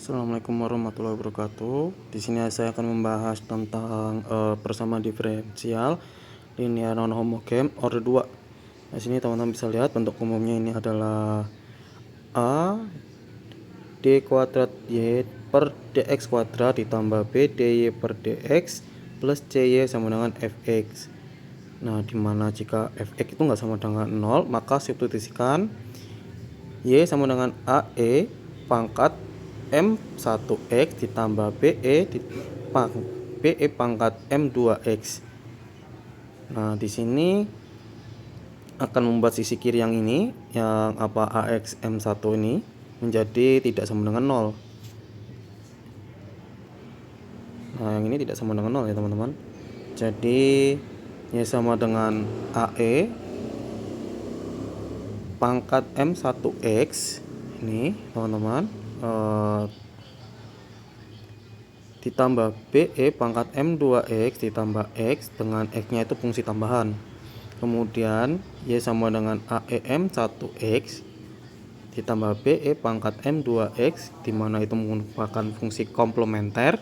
Assalamualaikum warahmatullahi wabarakatuh. Di sini saya akan membahas tentang persamaan diferensial linear non homogen order 2. Di sini teman-teman bisa lihat bentuk umumnya ini adalah A d kuadrat y per dx kuadrat ditambah b dy per dx plus cy sama dengan fx. Nah, dimana jika fx itu nggak sama dengan 0, maka substitusikan y sama dengan ae pangkat M1X ditambah BE pangkat M2X. Nah, di sini akan membuat sisi kiri yang ini, yang AX M1 ini menjadi tidak sama dengan 0. Nah, yang ini tidak sama dengan 0 ya teman-teman. Jadi Y sama dengan AE pangkat M1X ini teman-teman, ditambah BE pangkat M2X ditambah X, dengan X nya itu fungsi tambahan. Kemudian Y sama dengan AEM 1X ditambah BE pangkat M2X, dimana itu merupakan fungsi komplementer,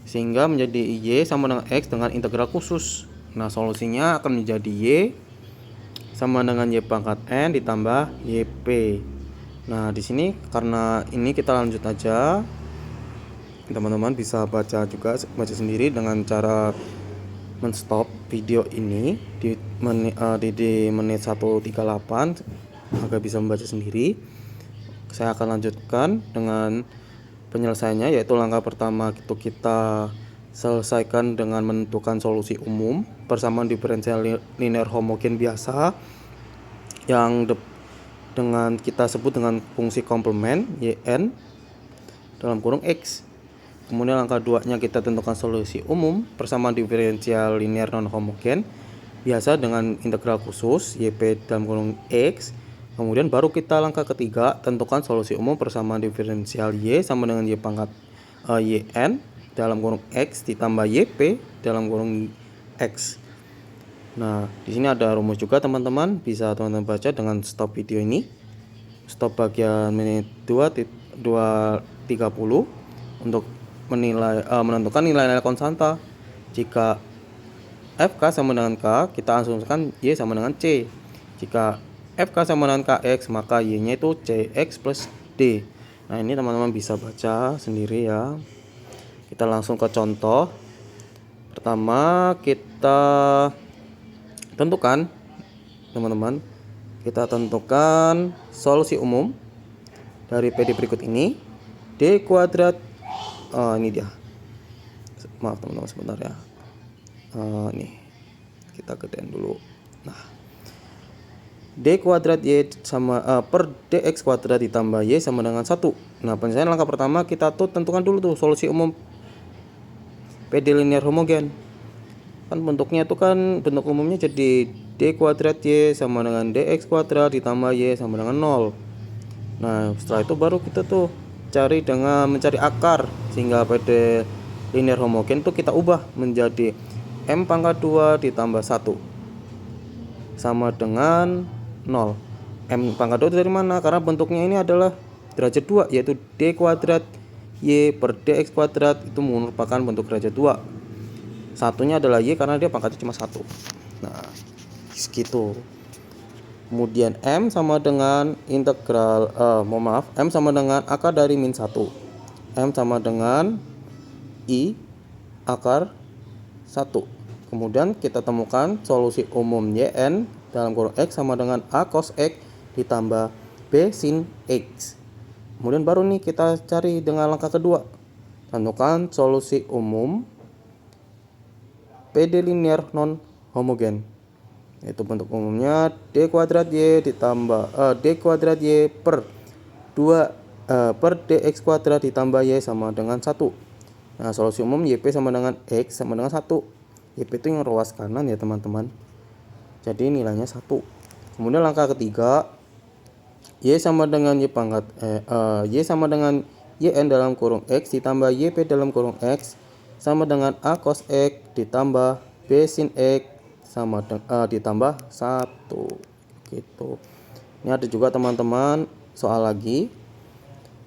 sehingga menjadi Y sama dengan X dengan integral khusus. Nah, solusinya akan menjadi Y sama dengan Y pangkat N ditambah YP. Nah, di sini karena ini kita lanjut aja. Teman-teman bisa baca sendiri dengan cara men-stop video ini di menit 138 agar bisa membaca sendiri. Saya akan lanjutkan dengan penyelesaiannya, yaitu langkah pertama itu kita selesaikan dengan menentukan solusi umum persamaan diferensial linear homogen biasa yang dengan kita sebut dengan fungsi komplement yn dalam kurung x. Kemudian langkah 2-nya kita tentukan solusi umum persamaan diferensial linear non homogen biasa dengan integral khusus yp dalam kurung x. Kemudian baru kita langkah ketiga tentukan solusi umum persamaan diferensial y sama dengan y pangkat yn dalam kurung x ditambah yp dalam kurung x. Nah, di sini ada rumus juga teman-teman, bisa teman-teman baca dengan stop video ini. Stop bagian menit 2:30 untuk menentukan nilai-nilai konstanta. Jika FK sama dengan K, kita asumsikan Y sama dengan C. Jika FK sama dengan KX, maka Y-nya itu CX plus D. Nah, ini teman-teman bisa baca sendiri ya. Kita langsung ke contoh. Pertama, kita tentukan teman-teman, kita tentukan solusi umum dari PD berikut ini. D kuadrat, ini dia, maaf teman-teman sebentar ya, nih kita gedein dulu. Nah, D kuadrat Y sama per DX kuadrat ditambah Y sama dengan 1. Nah, penyelesaian langkah pertama kita tuh tentukan dulu tuh solusi umum PD linear homogen. Kan bentuknya itu kan bentuk umumnya jadi D kuadrat Y sama dengan DX kuadrat ditambah Y sama dengan 0. Nah, setelah itu baru kita tuh cari dengan mencari akar, sehingga PD linear homogen tuh kita ubah menjadi M pangkat 2 ditambah 1 sama dengan 0. M pangkat 2 dari mana? Karena bentuknya ini adalah derajat 2, yaitu D kuadrat Y per DX kuadrat, itu merupakan bentuk derajat 2. Satunya adalah Y karena dia pangkatnya cuma 1. Nah, segitu. Kemudian M sama dengan integral M sama dengan akar dari min 1. M sama dengan I akar 1. Kemudian kita temukan solusi umum Yn dalam kurung X sama dengan A cos X ditambah B sin X. Kemudian baru nih kita cari dengan langkah kedua. Tentukan solusi umum PD linear non homogen. Itu bentuk umumnya D kuadrat Y ditambah D kuadrat Y per 2 per DX kuadrat ditambah Y sama dengan 1. Nah, solusi umum YP sama dengan X sama dengan 1. YP itu yang ruas kanan ya teman-teman. Jadi nilainya 1. Kemudian langkah ketiga, Y sama dengan Y pangkat Y sama dengan YN dalam kurung X ditambah YP dalam kurung X sama dengan A cos X ditambah B sin X sama ditambah 1 gitu. Ini ada juga teman-teman soal lagi.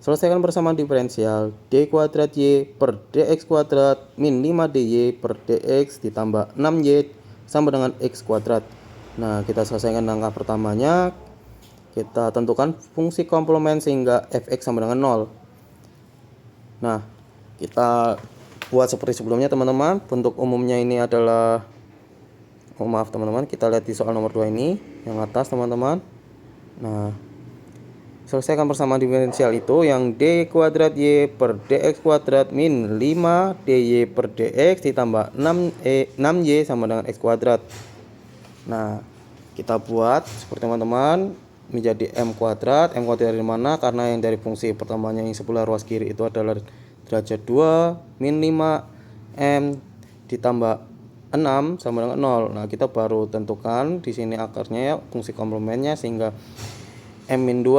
Selesaikan persamaan diferensial d kuadrat y per dx kuadrat min 5dy per dx ditambah 6y sama dengan x kuadrat. Nah, kita selesaikan langkah pertamanya. Kita tentukan fungsi komplement sehingga fx sama dengan 0. Nah, kita buat seperti sebelumnya teman-teman. Bentuk umumnya ini adalah, oh maaf teman-teman, kita lihat di soal nomor 2 ini yang atas teman-teman. Nah, selesaikan persamaan diferensial itu yang d kuadrat y per dx kuadrat min 5 dy per dx ditambah 6y sama dengan x kuadrat. Nah, kita buat seperti teman-teman menjadi m kuadrat dari mana? Karena yang dari fungsi pertamanya yang sebelah ruas kiri itu adalah derajat 2 min 5 m ditambah 6 sama dengan 0. Nah, kita baru tentukan di sini akarnya ya, fungsi komplementnya, sehingga m-2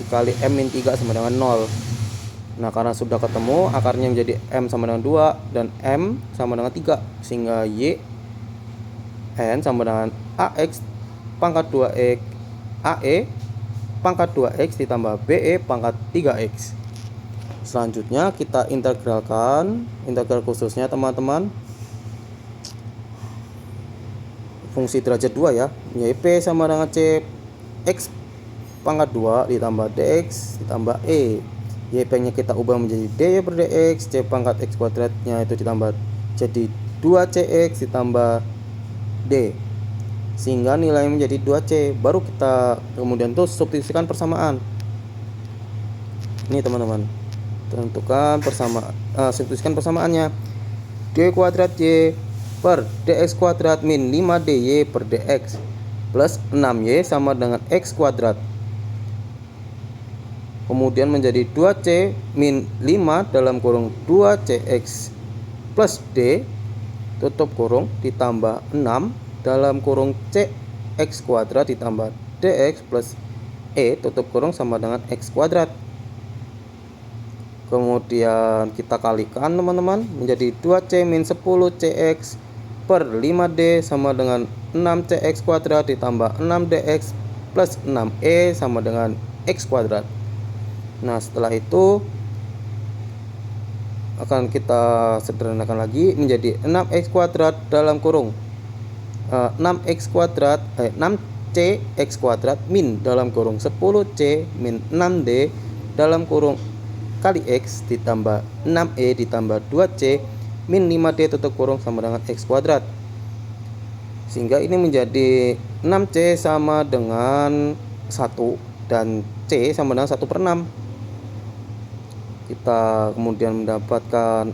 dikali m-3 sama dengan 0. Nah, karena sudah ketemu akarnya menjadi m sama dengan 2 dan m sama dengan 3, sehingga y n sama dengan ax pangkat 2x ae pangkat 2x ditambah be pangkat 3x. Selanjutnya kita integralkan, integral khususnya teman-teman, fungsi derajat 2 ya, yp sama dengan c x pangkat 2 ditambah dx ditambah e. Yp nya kita ubah menjadi dy per dx, c pangkat x kuadratnya itu ditambah jadi 2cx ditambah d, sehingga nilainya menjadi 2c. Baru kita kemudian tuh substitusikan persamaan. Ini teman-teman, tentukan substitusikan persamaannya. D kuadrat y per dx kuadrat min 5dy per dx plus 6y sama dengan x kuadrat. Kemudian menjadi 2c min 5 dalam kurung 2cx plus d tutup kurung ditambah 6 dalam kurung cx kuadrat ditambah dx plus e tutup kurung sama dengan x kuadrat. Kemudian kita kalikan teman-teman menjadi 2c min 10cx per 5d sama dengan 6cx kuadrat ditambah 6dx plus 6e sama dengan x kuadrat. Nah, setelah itu akan kita sederhanakan lagi menjadi 6x kuadrat dalam kurung 6x kuadrat 6cx kuadrat min dalam kurung 10c min 6d dalam kurung kali x ditambah 6e ditambah 2c min 5d tutup kurung sama dengan x kuadrat, sehingga ini menjadi 6c sama dengan 1 dan c sama dengan 1 per 6. Kita kemudian mendapatkan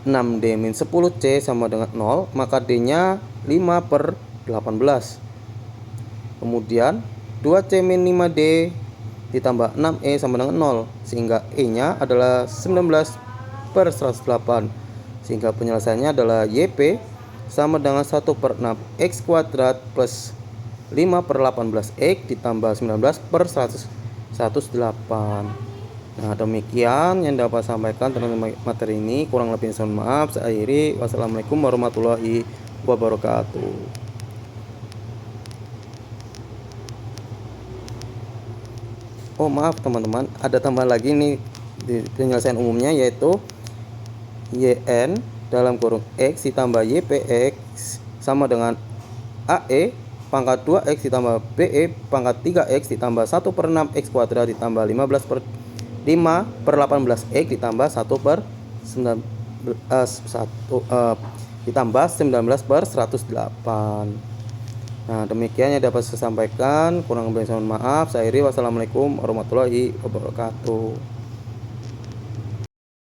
6d min 10c sama dengan 0, maka d nya 5 per 18. Kemudian 2c min 5d ditambah 6e sama dengan 0, sehingga e nya adalah 19 per 108, sehingga penyelesaiannya adalah yp sama dengan 1 per 6 x kuadrat plus 5 per 18x ditambah 19 per 108. Nah, demikian yang dapat sampaikan tentang materi ini. Kurang lebih mohon maaf. Saya akhiri. Wassalamualaikum warahmatullahi wabarakatuh. Oh maaf teman-teman, ada tambahan lagi nih di penyelesaian umumnya, yaitu yn dalam kurung x ditambah ypx sama dengan ae pangkat 2x ditambah be pangkat 3x ditambah 1 per 6x kuadrat ditambah 5 per 18x ditambah 1 per 9 ditambah 19 per 108. Nah, demikian yang dapat saya sampaikan. Kurang lebih mohon maaf. Saya akhiri. Wassalamualaikum warahmatullahi wabarakatuh.